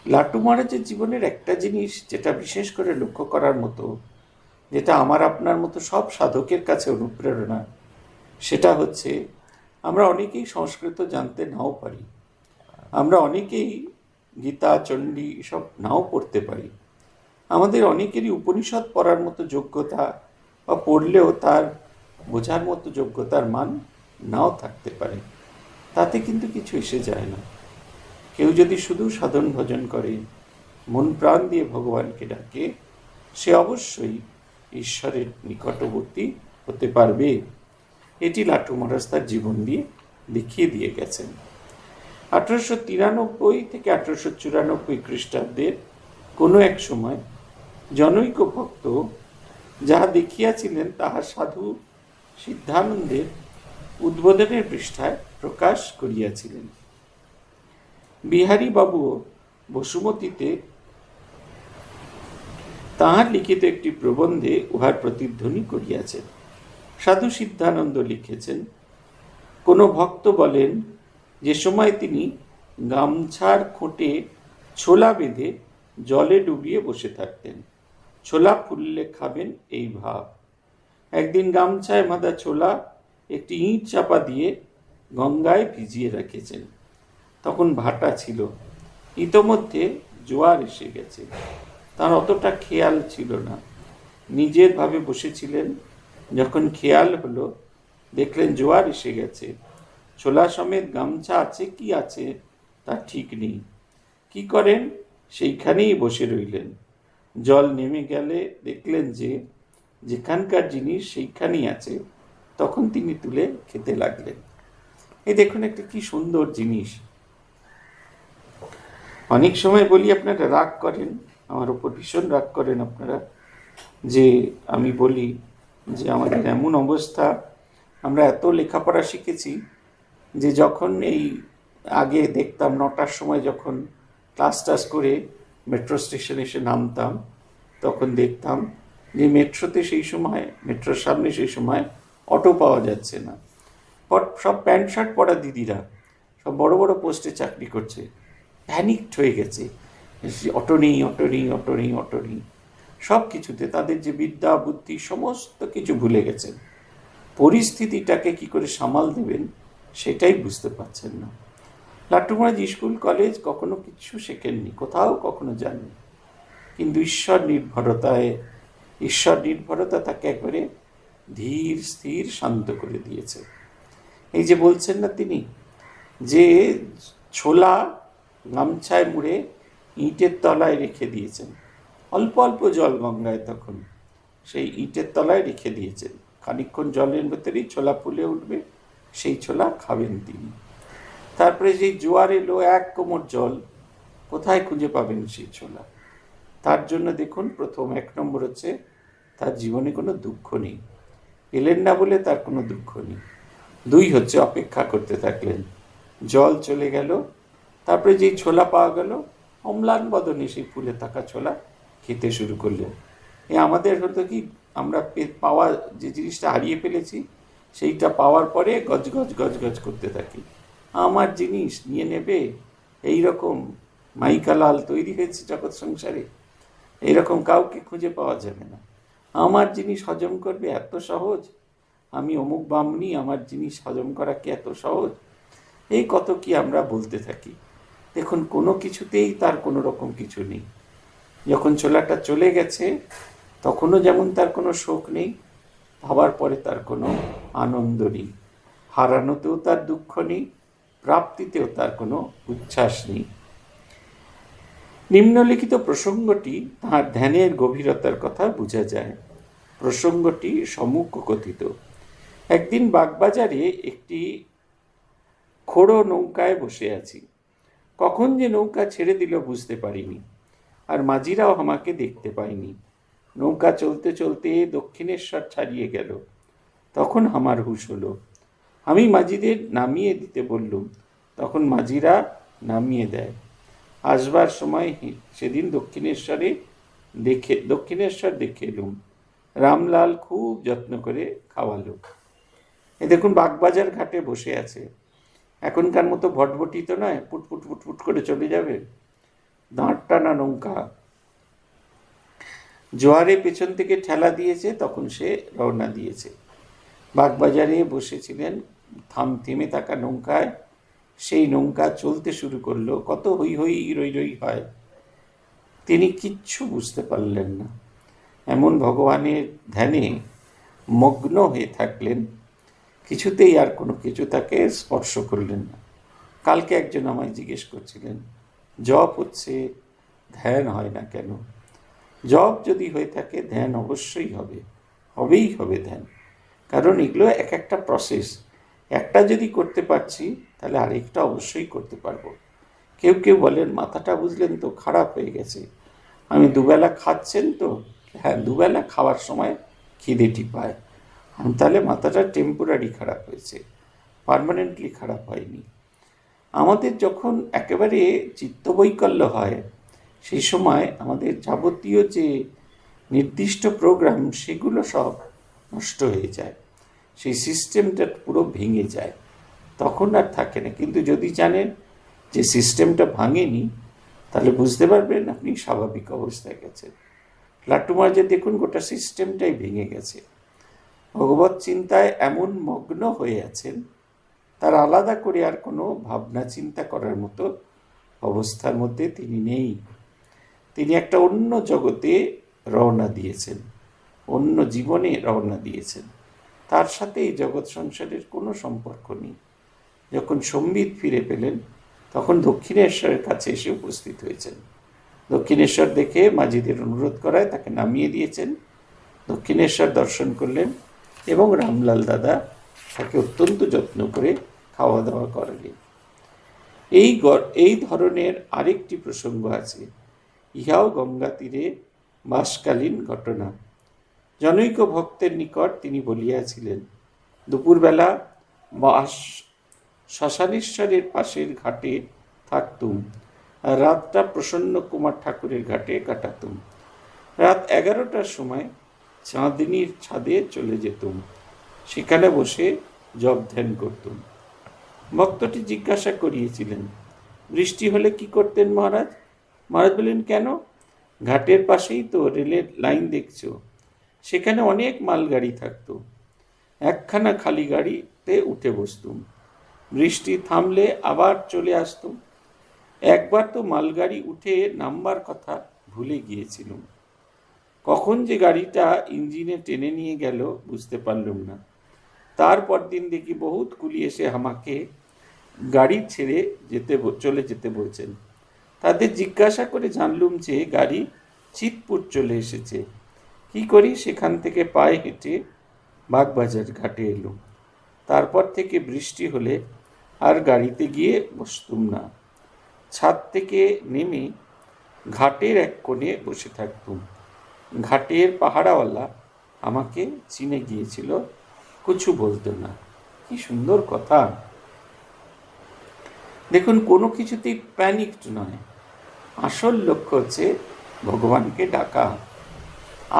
লাটু মহারাজের জীবনের একটা জিনিস যেটা বিশেষ করে লক্ষ্য করার মতো, যেটা আমার আপনার মতো সব সাধকের কাছে অনুপ্রেরণা, সেটা হচ্ছে আমরা অনেকেই সংস্কৃত জানতে নাও পারি, আমরা অনেকেই গীতা চণ্ডী এসব নাও পড়তে পারি, আমাদের অনেকেরই উপনিষদ পড়ার মতো যোগ্যতা বা পড়লেও তার বোঝার মতো যোগ্যতার মান নাও থাকতে পারে। তাতে কিন্তু কিছু এসে যায় না। কেউ যদি শুধু সাধন ভজন করে, মন প্রাণ দিয়ে ভগবানকে ডাকে, সে অবশ্যই ঈশ্বরের নিকটবর্তী হতে পারবে। এটি লাটু মহারাজ তার জীবন দিয়ে দেখিয়ে দিয়ে গেছেন। 1893 থেকে 1894 খ্রিস্টাব্দের কোনো এক সময় জনৈক ভক্ত যাহা দেখিয়াছিলেন তাহা সাধু সিদ্ধানন্দের উদ্বোধনের পৃষ্ঠায় প্রকাশ করিয়াছিলেন। বিহারী বাবুও বসুমতীতে তাহার লিখিত একটি প্রবন্ধে উহার প্রতিধ্বনি করিয়াছেন। সাধু সিদ্ধানন্দ লিখেছেন, কোনো ভক্ত বলেন, যে সময় তিনি গামছার খোঁটে ছোলা বেঁধে জলে ডুবিয়ে বসে থাকতেন, ছোলা ফুললে খাবেন এই ভাব। একদিন গামছায় বাঁধা ছোলা একটি ইঁট চাপা দিয়ে গঙ্গায় ভিজিয়ে রেখেছেন। তখন ভাটা ছিল, ইতোমধ্যে জোয়ার এসে গেছে। তার অতটা খেয়াল ছিল না, নিজের ভাবে বসেছিলেন। যখন খেয়াল হলো, দেখলেন জোয়ার এসে গেছে, ছোলা সমেত গামছা আছে কি আছে তা ঠিক নেই। কি করেন? সেইখানেই বসে রইলেন। জল নেমে গেলে দেখলেন যে যেখানকার জিনিস সেইখানেই আছে। তখন তিনি তুলে খেতে লাগলেন। এই দেখুন একটা কি সুন্দর জিনিস। অনেক সময় বলি আপনারা রাগ করেন, আমার উপর ভীষণ রাগ করেন আপনারা, যে আমি বলি যে আমাদের এমন অবস্থা, আমরা এত লেখাপড়া শিখেছি যে যখন এই আগে দেখতাম 9টার সময় যখন ক্লাস টাস করে মেট্রো স্টেশনে এসে নামতাম, তখন দেখতাম যে মেট্রোতে সেই সময়, মেট্রোর সামনে সেই সময় অটো পাওয়া যাচ্ছে না। সব প্যান্ট শার্ট পরা দিদিরা সব বড় বড় পোস্টে চাকরি করছে, প্যানিকড হয়ে গেছে, অটো নেই, অটো নেই, অটো নেই, অটো নেই। সব কিছুতে তাদের যে বিদ্যা বুদ্ধি সমস্ত কিছু ভুলে গেছেন। পরিস্থিতিটাকে কি করে সামাল দেবেন সেটাই বুঝতে পারছেন না। লাট্টু মহারাজ স্কুল কলেজ কখনো কিছু শেখেননি, কোথাও কখনো যাননি, কিন্তু ঈশ্বর নির্ভরতা তাকে একবারে ধীর স্থির শান্ত করে দিয়েছে। এই যে বলছেন না তিনি, যে ছোলা গামছায় মুড়ে ইঁটের তলায় রেখে দিয়েছেন, অল্প অল্প জল গঙ্গায়, তখন সেই ইঁটের তলায় রেখে দিয়েছেন, খানিকক্ষণ জলের ভেতরেই ছোলা ফুলে উঠবে, সেই ছোলা খাবেন তিনি। তারপরে যেই জোয়ার এলো, 1 কোমর জল, কোথায় খুঁজে পাবেন সেই ছোলা? তার জন্য দেখুন, প্রথম 1 নম্বর হচ্ছে তার জীবনে কোনো দুঃখ নেই, পেলেন না বলে তার কোনো দুঃখ নেই। 2 হচ্ছে অপেক্ষা করতে থাকলেন, জল চলে গেল, তারপরে যেই ছোলা পাওয়া গেল, অম্লান বদনে সেই ফুলে থাকা ছোলা খেতে শুরু করলেন। আমাদের হতো কি, আমরা পাওয়া যে জিনিসটা হারিয়ে ফেলেছি সেইটা পাওয়ার পরে গজ গজ গজ গজ করতে থাকি, আমার জিনিস নিয়ে নেবে। এই রকম মাইকালাল তৈরি হয়েছে জগৎ সংসারে, এইরকম কাউকে খুঁজে পাওয়া যাবে না। আমার জিনিস হজম করবে এত সহজ, আমি অমুক বামনি, আমার জিনিস হজম করা কি এত সহজ? এই কত কি আমরা বলতে থাকি। দেখুন, কোনো কিছুতেই তার কোনো রকম কিছু নেই। যখন ছোলাটা চলে গেছে তখনও যেমন তার কোনো শোক নেই, ভাবার পরে তার কোনো আনন্দ নেই, হারানোতেও তার দুঃখ নেই, প্রাপ্তিতেও তার কোনো উচ্ছ্বাস নেই। নিম্নলিখিত প্রসঙ্গটি তাঁর ধ্যানের গভীরতার কথা বোঝা যায়। প্রসঙ্গটি সম্মুখ কথিত। একদিন বাগবাজারে একটি খোড়ো নৌকায় বসে আছি, কখন যে নৌকা ছেড়ে দিল বুঝতে পারিনি, আর মাঝিরাও আমাকে দেখতে পায়নি। নৌকা চলতে চলতে দক্ষিণেশ্বর ছাড়িয়ে গেল, তখন আমার হুঁশ হলো। আমি মাঝিদের নামিয়ে দিতে বললুম, তখন মাঝিরা নামিয়ে দেয়। আসবার সময় সেদিন দক্ষিণেশ্বর দেখে এলুম। রামলাল খুব যত্ন করে খাওয়ালো। দেখুন, বাগবাজার ঘাটে বসে আছে, এখনকার মতো ভটভটি তো নয়, পুটপুট পুটপুট করে চলে যাবে, দাঁড় টানা নৌকা। জোয়ারে পেছন থেকে ঠেলা দিয়েছে, তখন সে রওনা দিয়েছে। বাগবাজারে বসেছিলেন থেমে থাকা নৌকায়, সেই নৌকা চলতে শুরু করলো, কত হই হই রই রই হয়। তিনি কিচ্ছু বুঝতে পারলেন না, এমন ভগবানের ধ্যানে মগ্ন হয়ে থাকলেন, কিছুতেই আর কোনো কিছু তাকে স্পর্শ করলেন না। কালকে একজন আমায় জিজ্ঞেস করছিলেন, জপ হচ্ছে, ধ্যান হয় না কেন? জপ যদি হয়ে থাকে, ধ্যান অবশ্যই হবে, হবেই হবে ধ্যান, কারণ এগুলো এক একটা প্রসেস। একটা যদি করতে পারছি তাহলে আরেকটা অবশ্যই করতে পারবো। কেউ কেউ বলেন, মাথাটা বুঝলেন তো খারাপ হয়ে গেছে, আমি দুবেলা খাচ্ছেন তো? হ্যাঁ, দুবেলা খাওয়ার সময় খিদেটি পায়। তাহলে মাথাটা টেম্পোরারি খারাপ হয়েছে, পার্মানেন্টলি খারাপ হয়নি। আমাদের যখন একেবারে চিত্তবৈকল্য হয়, সেই সময় আমাদের যাবতীয় যে নির্দিষ্ট প্রোগ্রাম, সেগুলো সব নষ্ট হয়ে যায়, সেই সিস্টেমটা পুরো ভেঙে যায়, তখন আর থাকে না। কিন্তু যদি জানেন যে সিস্টেমটা ভাঙেনি, তাহলে বুঝতে পারবেন আপনি স্বাভাবিক অবস্থায় গেছেন। লাট্টু মহারাজের দেখুন, গোটা সিস্টেমটাই ভেঙে গেছে। ভগবত চিন্তায় এমন মগ্ন হয়ে আছেন, তার আলাদা করে আর কোনো ভাবনা চিন্তা করার মতো অবস্থার মধ্যে তিনি নেই। তিনি একটা অন্য জগতে রওনা দিয়েছেন, অন্য জীবনে রওনা দিয়েছেন, তার সাথে এই জগৎ সংসারের কোনো সম্পর্ক নেই। যখন সম্বিত ফিরে পেলেন, তখন দক্ষিণেশ্বরের কাছে এসে উপস্থিত হয়েছেন। দক্ষিণেশ্বর দেখে মাঝিদের অনুরোধ করায় তাকে নামিয়ে দিয়েছেন। দক্ষিণেশ্বর দর্শন করলেন এবং রামলাল দাদা তাকে অত্যন্ত যত্ন করে খাওয়া দাওয়া করালেন। এই ধরনের আরেকটি প্রসঙ্গ আছে, ইহাও গঙ্গা তীরে বাসকালীন ঘটনা। জনৈক ভক্তের নিকট তিনি বলিয়াছিলেন, দুপুরবেলা শ্মশানেশ্বরের পাশের ঘাটে থাকতুম, আর রাতটা প্রসন্ন কুমার ঠাকুরের ঘাটে কাটাতুম। রাত 11টার সময় চাঁদনির ছাদে চলে যেতুম, সেখানে বসে জপ ধ্যান করতুম। ভক্তটি জিজ্ঞাসা করিয়েছিলেন, বৃষ্টি হলে কি করতেন মহারাজ? মহারাজ বললেন, কেন? ঘাটের পাশেই তো রেলের লাইন দেখছো, সেখানে অনেক মালগাড়ি থাকতো। একখানা খালি গাড়িতে উঠে বসতুম, বৃষ্টি থামলে আবার চলে আসতুম। একবার তো মালগাড়ি উঠে নামবার কথা ভুলে গিয়েছিলাম। কখন যে গাড়িটা ইঞ্জিনে টেনে নিয়ে গেল বুঝতে পারলুম না। তারপর দিন দেখি বহুত কুলি এসে আমাকে গাড়ি ছেড়ে চলে যেতে বলছেন। তাদের জিজ্ঞাসা করে জানলুম যে গাড়ি চিতপুর চলে এসেছে। কি করি, সেখান থেকে পায়ে হেঁটে বাগবাজার ঘাটে এলুম। তারপর থেকে বৃষ্টি হলে আর গাড়িতে গিয়ে বসতুম না, ছাদ থেকে নেমে ঘাটের এক কোণে বসে থাকতুম। ঘাটের পাহারাওয়ালা আমাকে চিনে গিয়েছিল, কিছু বলতো না। কি সুন্দর কথা! দেখুন, কোনো কিছুতেই প্যানিকড নয়। আসল লক্ষ্য হচ্ছে ভগবানকে ডাকা,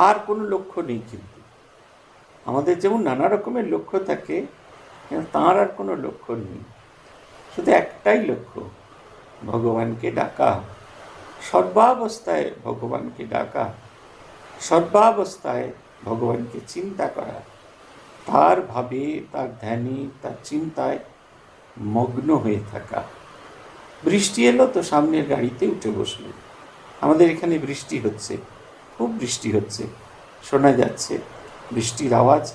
আর কোনো লক্ষ্য নেই। কিন্তু আমাদের যেমন নানা রকমের লক্ষ্য থাকে, তাঁর আর কোনো লক্ষ্য নেই, শুধু একটাই লক্ষ্য, ভগবানকে ডাকা। সর্বাবস্থায় ভগবানকে ডাকা, সর্বাবস্থায় ভগবানকে চিন্তা করা, তার ভাবে, তার ধ্যানে, তার চিন্তায় মগ্ন হয়ে থাকা। বৃষ্টি এলো তো সামনের গাড়িতে উঠে বসলো। আমাদের এখানে বৃষ্টি হচ্ছে, খুব বৃষ্টি হচ্ছে, শোনা যাচ্ছে বৃষ্টির আওয়াজ।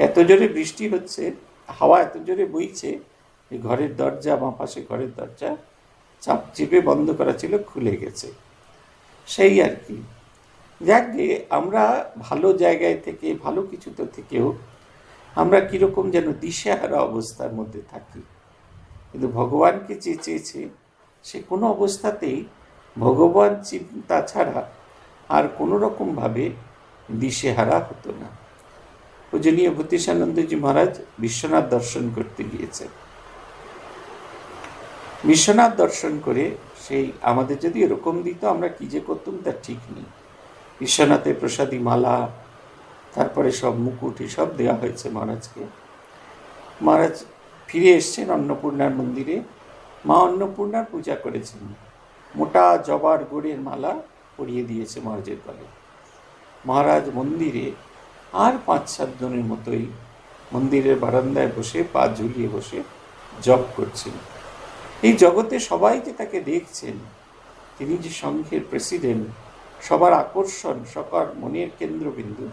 এত জোরে বৃষ্টি হচ্ছে, হাওয়া এত জোরে বইছে যে ঘরের দরজা, বাঁ পাশে ঘরের দরজা চাপ চেপে বন্ধ করা ছিল, খুলে গেছে। সেই আর কি। যাক গে, আমরা ভালো জায়গায় থেকে, ভালো কিছুতে থেকেও আমরা কীরকম যেন দিশেহারা অবস্থার মধ্যে থাকি। কিন্তু ভগবানকে যে চেয়েছে, সে কোনো অবস্থাতেই ভগবান চিন্তা ছাড়া আর কোনো রকমভাবে দিশেহারা হতো না। পূজনীয় ভূতেশানন্দজি মহারাজ বিশ্বনাথ দর্শন করতে গিয়েছেন। বিশ্বনাথ দর্শন করে সেই আমাদের যদি এরকম দিত, আমরা কী যে করতুম তার ঠিক নেই। বিশ্বনাথের প্রসাদী মালা, তারপরে সব মুকুট, সব দেওয়া হয়েছে মহারাজকে। মহারাজ ফিরে এসছেন অন্নপূর্ণার মন্দিরে, মা অন্নপূর্ণার পূজা করেছেন। মোটা জবার গোড়ের মালা পরিয়ে দিয়েছে মহারাজের গলে। মহারাজ মন্দিরে আর 5-7 জনের মতোই মন্দিরের বারান্দায় বসে, পা ঝুলিয়ে বসে জপ করছেন। এই জগতে সবাই যে তাকে দেখছেন, তিনি যে সংঘের প্রেসিডেন্ট, সবার আকর্ষণ, সবার মনের কেন্দ্রবিন্দু,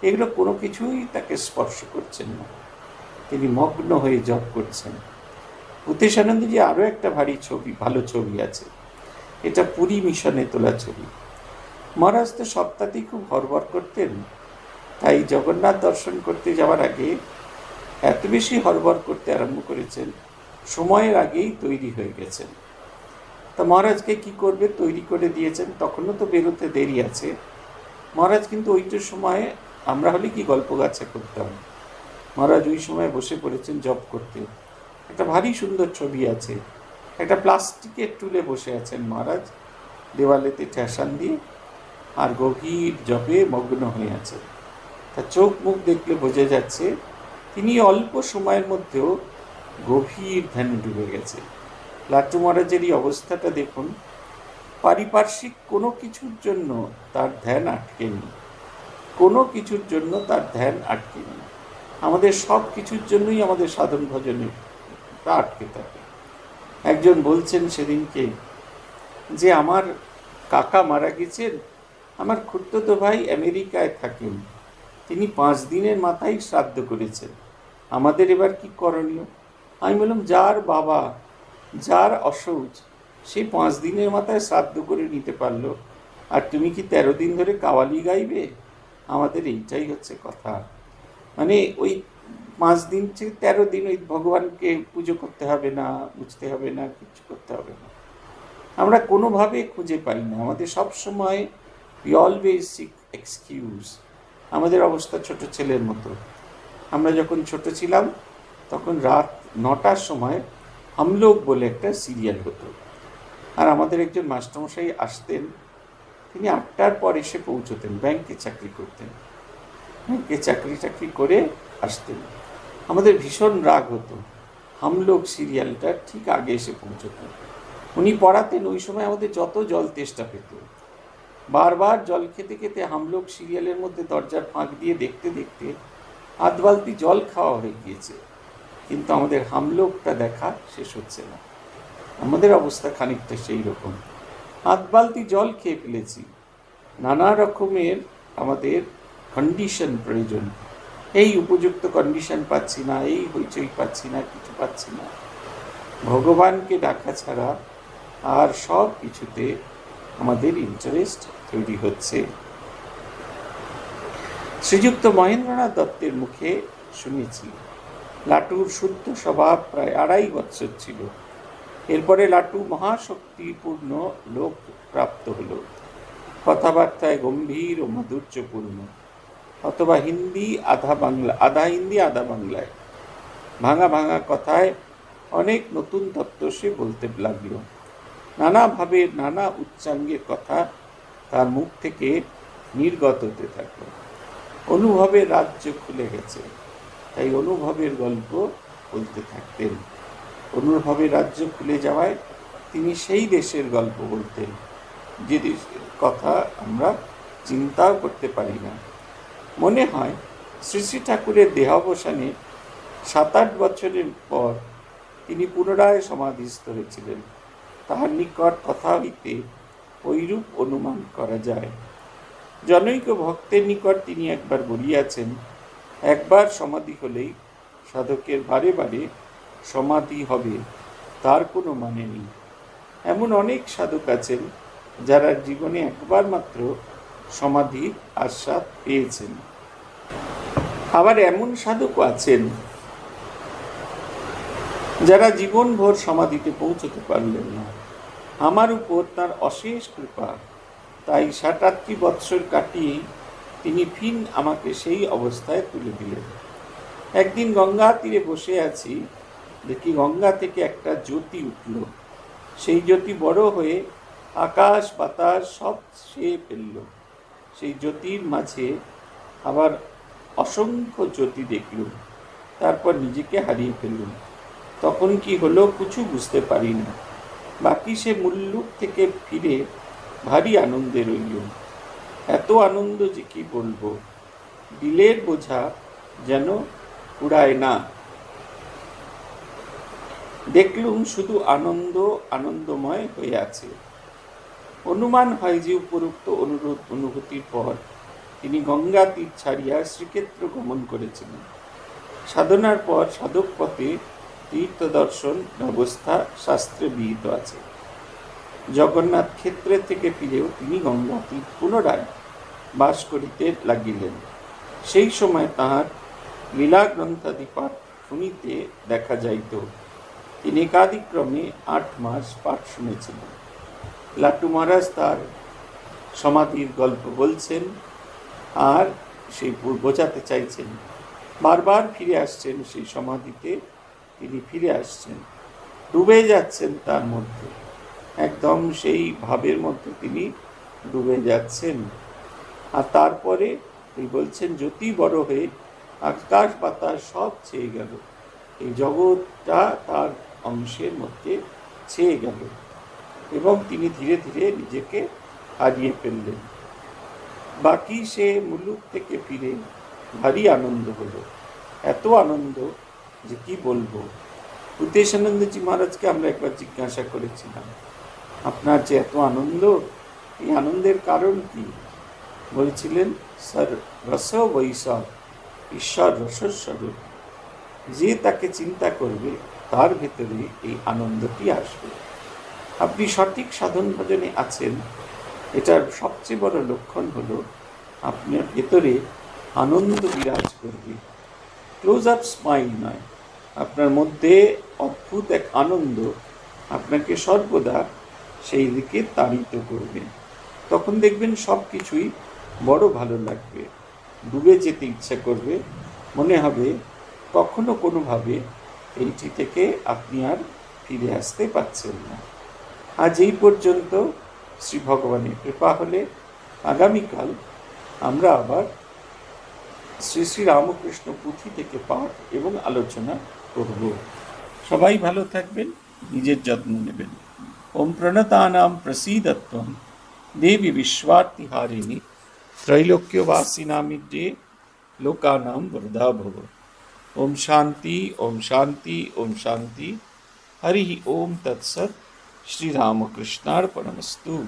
এগুলো কোনো কিছুই তাকে স্পর্শ করছেন না। তিনি মগ্ন হয়ে জপ করছেন। ভূতেশানন্দজি আরও একটা ভালো ছবি আছে। এটা পুরী মিশনে তোলা ছবি। মহারাজ তো সপ্তাহতেই খুব হড়বড় করতেন, তাই জগন্নাথ দর্শন করতে যাওয়ার আগে এত বেশি হড়বড় করতে আরম্ভ করেছেন, সময়ের আগেই তৈরি হয়ে গেছেন। তা মহারাজকে কি করবে, তৈরি করে দিয়েছেন। তখনও তো বেরোতে দেরি আছে। মহারাজ কিন্তু ওইটার সময়, আমরা হলে কি গল্প গাছা করতাম, মহারাজ ওই সময় বসে পড়েছেন জপ করতে। একটা ভারী সুন্দর ছবি আছে, একটা প্লাস্টিকের টুলে বসে আছেন মহারাজ, দেওয়ালেতে ঠেসান দিয়ে, আর গভীর জপে মগ্ন হয়ে আছেন। তার চোখ মুখ দেখলে বোঝা যাচ্ছে তিনি অল্প সময়ের মধ্যেও গভীর ধ্যানে ডুবে গেছে। লাট্টু মহারাজের অবস্থাটা দেখুন, পারিপার্শ্বিক কোনো কিছুর জন্য তার ধ্যান আটকেনি, কোনো কিছুর জন্য তার ধ্যান আটকেনি। আমাদের সব কিছুর জন্যই আমাদের সাধন ভজনে তা আটকে থাকে। একজন বলছেন সেদিনকে যে আমার কাকা মারা গেছেন, আমার খুড়তুতো ভাই আমেরিকায় থাকেন, তিনি 5 দিনের মাথায় শ্রাদ্ধ করেছেন, আমাদের এবার কি করণীয়? আমি বললাম, যার বাবা, যার অসৌচ, সে 5 দিনের মাথায় শ্রাদ্ধ করে নিতে পারলো, আর তুমি কি 13 দিন ধরে কাওয়ালি গাইবে? আমাদের এইটাই হচ্ছে কথা। মানে ওই 5 দিন থেকে 13 দিন ওই ভগবানকে পুজো করতে হবে না, বুঝতে হবে না, কিছু করতে হবে না। আমরা কোনোভাবে খুঁজে পাই না। আমাদের সব সময় we always seek excuse। আমাদের অবস্থা ছোট ছেলের মতো। আমরা যখন ছোট ছিলাম তখন রাত 9টার সময় হামলোক বলে একটা সিরিয়াল হতো, আর আমাদের একজন মাস্টারমশাই আসতেন, তিনি 8টার পর এসে পৌঁছতেন, ব্যাংকে চাকরি করতেন। ব্যাংকে চাকরি করে আসতেন। আমাদের ভীষণ রাগ হতো, হামলোক সিরিয়ালটা ঠিক আগে এসে পৌঁছতো। উনি পড়াতেন, ওই সময় আমাদের যত জল তেষ্টা পেত। বারবার জল খেতে খেতে হামলোক সিরিয়ালের মধ্যে দরজার ফাঁক দিয়ে দেখতে দেখতে আধ বালতি জল খাওয়া হয়ে গিয়েছে, কিন্তু আমাদের হামলোকটা দেখা শেষ হচ্ছে না। আমাদের অবস্থা খানিকটা সেই রকম, আধ বালতি জল খেয়ে ফেলেছি। নানা রকমের আমাদের কন্ডিশন প্রয়োজন, এই উপযুক্ত কন্ডিশন পাচ্ছি না, এই হইচই পাচ্ছি না, কিছু পাচ্ছি না। ভগবানকে ডাকা ছাড়া আর সব কিছুতে আমাদের ইন্টারেস্ট তৈরি হচ্ছে। শ্রীযুক্ত মহেন্দ্রনাথ দত্তের মুখে শুনেছি লাটুর শুদ্ধ স্বভাব প্রায় 2.5 বৎসর ছিল। এরপরে লাটু মহাশক্তিপূর্ণ লোক প্রাপ্ত হল, কথাবার্তায় গম্ভীর ও মাধুর্যপূর্ণ, অথবা হিন্দি আধা বাংলা, আধা হিন্দি আধা বাংলায়। ভাঙা ভাঙা কথায় অনেক নতুন তত্ত্ব সে বলতে লাগল। নানাভাবে নানা উচ্চাঙ্গের কথা তার মুখ থেকে নির্গত হতে থাকল। অনুভবের রাজ্য খুলে গেছে, তাই অনুভবের গল্প বলতে থাকতেন। অনুভবের রাজ্য খুলে যাওয়ায় তিনি সেই দেশের গল্প বলতেন যে দেশের কথা আমরা চিন্তাও করতে পারি না। মনে হয় শ্রী শ্রী ঠাকুরের দেহাবসানে 7-8 বছরের পর তিনি পুনরায় সমাধিস্থ হয়েছিলেন। তাহার নিকট কথা হইতে ঐরূপ অনুমান করা যায়। জনৈক ভক্তের নিকট তিনি একবার বলিয়াছেন, একবার সমাধি হলেই সাধকের বারে বারে সমাধি হবে তার কোনো মানে নেই। এমন অনেক সাধক আছেন যারা জীবনে একবার মাত্র সমাধির আস্বাদ পেয়েছেন। আবার এমন সাধকও আছেন যারা জীবনভর সমাধিতে পৌঁছতে পারলেন না। আমার উপর তার অশেষ কৃপা, তাই 67 বৎসর কাটিয়ে তিনি ফিন আমাকে সেই অবস্থায় তুলে দিলেন। একদিন গঙ্গা তীরে বসে আছি, দেখি গঙ্গা থেকে একটা জ্যোতি উঠল। সেই জ্যোতি বড় হয়ে আকাশ বাতাস সব ছেয়ে ফেলল। সেই জ্যোতির মাঝে আবার অসংখ্য জ্যোতি দেখলুম, তারপর নিজেকে হারিয়ে ফেললুম। তখন কি হলো কিছু বুঝতে পারি না। বাকি সে মুল্লুক থেকে ফিরে ভারী আনন্দে রইলুম। এত আনন্দ যে কি বলবো, দিলের বোঝা যেন উড়ায় না। দেখলুম শুধু আনন্দ আনন্দময় হয়ে আছে। অনুমান হয় যে উপরোক্ত অনুভূতির পর তিনি গঙ্গা তীর ছাড়িয়া শ্রীক্ষেত্র গমন করেছিলেন। সাধনার পর সাধক পথে তীর্থ দর্শন ব্যবস্থা শাস্ত্রে বিহিত আছে। জগন্নাথ ক্ষেত্রে থেকে ফিরেও তিনি গঙ্গা তীর পুনরায় বাস করিতে লাগিলেন। সেই সময় তাহার লীলা গ্রন্থাদি পাঠ শুনিতে দেখা যাইত। তিনি একাদিক্রমে 8 মাস পাঠ শুনেছিলেন। লাটু মহারাজ তার সমাধির গল্প বলছেন আর সেই বোঝাতে চাইছেন। বারবার ফিরে আসছেন সেই সমাধিতে, তিনি ফিরে আসছেন, ডুবে যাচ্ছেন তার মধ্যে, একদম সেই ভাবের মধ্যে তিনি ডুবে যাচ্ছেন। আর তারপরে তিনি বলছেন জ্যোতি বড় হয়ে আকাশ বাতাস সব ছেয়ে গেল, এই জগৎটা তার অংশের মধ্যে ছেয়ে গেল এবং তিনি ধীরে ধীরে নিজেকে হারিয়ে ফেললেন। বাকি সে মুলুক থেকে ফিরে ভারী আনন্দ হলো, এত আনন্দ যে কি বলবো। ভূতেশানন্দজি মহারাজকে আমরা একবার জিজ্ঞাসা করেছিলাম, আপনার যে এত আনন্দ, এই আনন্দের কারণ কি? বলছিলেন, স্যার রস বৈশাখ ঈশ্বর রসস্বরূপ, যে তাকে চিন্তা করবে তার ভেতরে এই আনন্দটি আসবে। আপনি সঠিক সাধন ভজনে আছেন, এটার সবচেয়ে বড় লক্ষণ হলো আপনার ভেতরে আনন্দ বিরাজ করবে। ক্লোজ আপ স্মাইল নয়, আপনার মধ্যে অদ্ভুত এক আনন্দ আপনাকে সর্বদা সেই দিকে তাড়িত করবে। তখন দেখবেন সব কিছুই বড় ভালো লাগবে, ডুবে যেতে ইচ্ছা করবে, মনে হবে কখনো কোনোভাবে এইটি থেকে আপনি আর ফিরে আসতে পারছেন না। আজ এই পর্যন্ত। শ্রী ভগবানের কৃপা হলে আগামীকাল আমরা আবার শ্রী শ্রী রামকৃষ্ণ পুঁথি থেকে পাঠ এবং আলোচনা করব। সবাই ভালো থাকবেন, নিজের যত্ন নেবেন। ওম প্রণতানাম প্রসীদত্বম দেবী বিশ্বার্তিহারিণী ত্রৈলোক্যবাসিনামিদ্যে লোকানাম বরদা ভব। ওম শান্তি ওম শান্তি ওম শান্তি। হরি ওম তৎসৎ। শ্রীরামকৃষ্ণার্পণমস্তু।